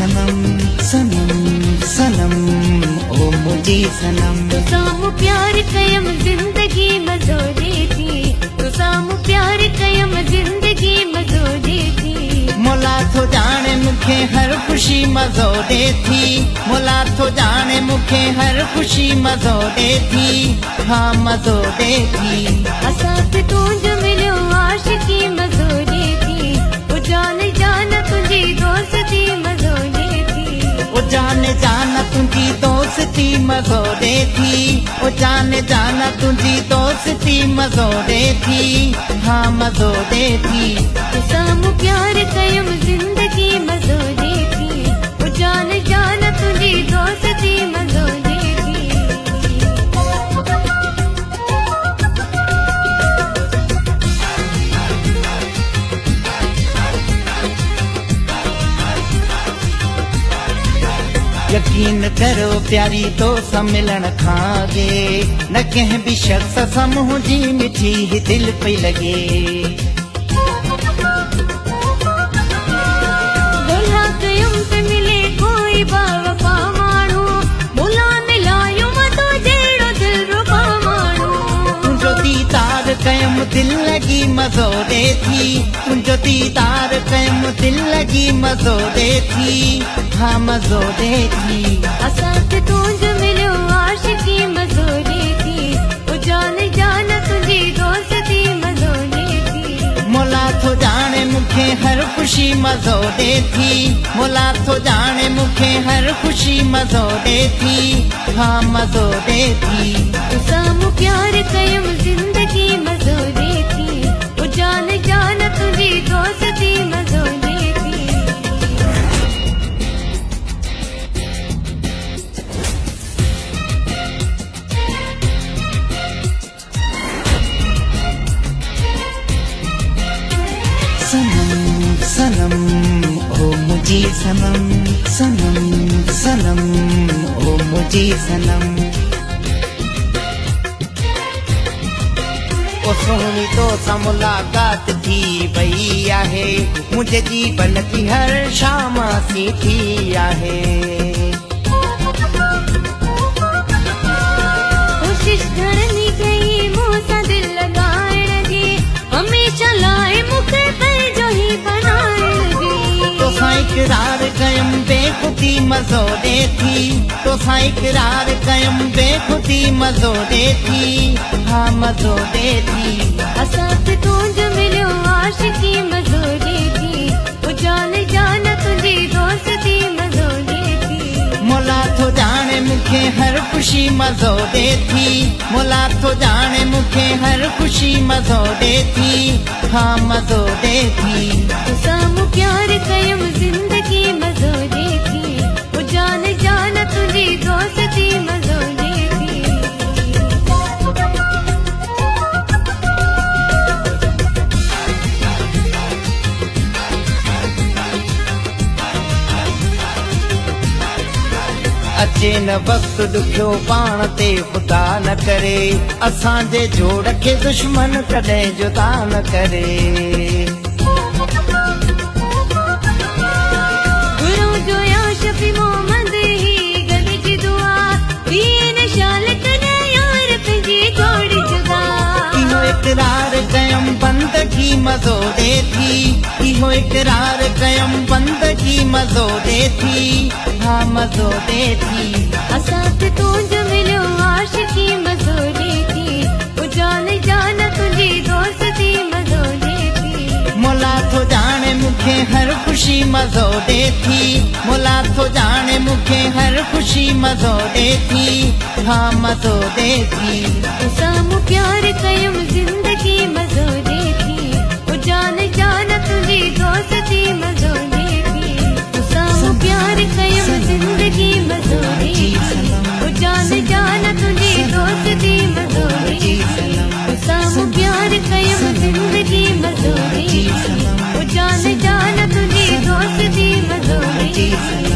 सनम सनम सनम ओ मुझी सनम तुसां प्यार कयम जिंदगी मज़ोरे थी तुसां प्यार कयम जिंदगी मज़ोरे थी मोला थो जाने मुखे हर खुशी मज़ो दे थी मोला थो जाने मुखे हर खुशी मज़ो दे थी हाँ मज़ो दे थी असांखे तुंहिंजो मिलियो आशिकी मज़ोरे थी ओ जान जान तुंहिंजी दोस्ती मज़ोरे थी ओ जाने जाना तुझी दोस्ती मज़ो दे थी ओ जाने जाना तुझी दोस्ती मज़ो दे थी हाँ मज़ो दे थी तुसां प्यार कयम जिंदगी मज़ोरे थी ओ जान जान तुंहिंजी दोस्ती मज़ोरे थी यकीन करो प्यारी तो मिलन खागे न कह भी शख्स समूह जी मिठी ही दिल पे लगे ॻोल्हा कयुम त मिले कोई बावफ़ा माण्हू मुला मिलायो मतो जहिड़ो दिलरुबा माण्हू तुंहिंजो दीदार कयम दिल लगी मज़ो दे थी तुंहिंजो दीदार कयम दिल लगी मज़ो दे थी हाँ मज़ो दे थी असांखे तुंहिंजो मिलियो आशिकी मज़ोरे थी ओ जान जान तुंहिंजी दोस्ती मज़ोरे थी मोला थो जाने मुखे हर खुशी मज़ो दे थी मोला थो जाने मुखे हर खुशी मज़ो दे थी हाँ मज़ो दे थी तुसां प्यार कयम जिंदगी मज़ोरे थी ओ जान जान तुंहिंजी दोस्ती मज़ोरे थी सनम सनम ओ मुझी सनम सनम सनम ओ मुझी सनम ओ सोहनी तो सां मुलाक़ात थी वई आहे मुझे जीवन की हर शाम सी थी आहे कोशिश करनी कई मूंसां दिल लगाइण जी हमेशा लाइ मूंखे पंहिंजो ई बनाइण जी तोसां इक़रार कयम बेखुदी मज़ो दे थी तोसां इक़रार कयम बेखुदी मज़ो दे थी हाँ मज़ो दे थी असांखे तुंहिंजो मिलियो आशिकी मज़ोरे थी ओ जान जान तुंहिंजी दोस्ती मज़ोरे थी मोला थो जाने मुखे हर खुशी मज़ो दे थी मोला थो जाने मुखे हर खुशी मज़ो दे थी हाँ मज़ो दे थी तुसां प्यार कयम जिंदगी मज़ोरे थी ओ जान जान तुंहिंजी दोस्ती मज़ोरे थी अचे न वक़्तु ॾुखियो पाण ते ख़ुदा न करे असांजे जोड़ खे दुश्मन कॾहिं जुदा न करे गुरु जो या शफी मोहम्मद ही गॾिजी दुआ वीह शाल कॾहिं यार पंहिंजी जोड़ी जुदा इहो इक़रार कयम बंदगी मज़ो दे थी इहो इक़रार कयम बंदगी मज़ो दे थी हाँ मज़ो दे थी असांखे तुंहिंजो मिलियो आशिकी मज़ोरे थी ओ जान जान तुंहिंजी दोस्ती मज़ोरे थी मोला थो जाने मुखे हर खुशी मज़ो दे थी मोला थो जाने मुखे हर खुशी मज़ो दे थी हाँ मज़ो दे थी तुसां प्यार कयम जिंदगी मज़ोरे थी ओ जान जान तुंहिंजी दोस्ती मज़ोरे थी तुसां प्यार कयम जिंदगी मज़ोरे थी ओ जान जान तुंहिंजी दोस्ती मज़ोरे थी तुसां प्यार कयम जिंदगी मज़ोरे थी ओ जान जान तुंहिंजी दोस्ती मज़ोरे थी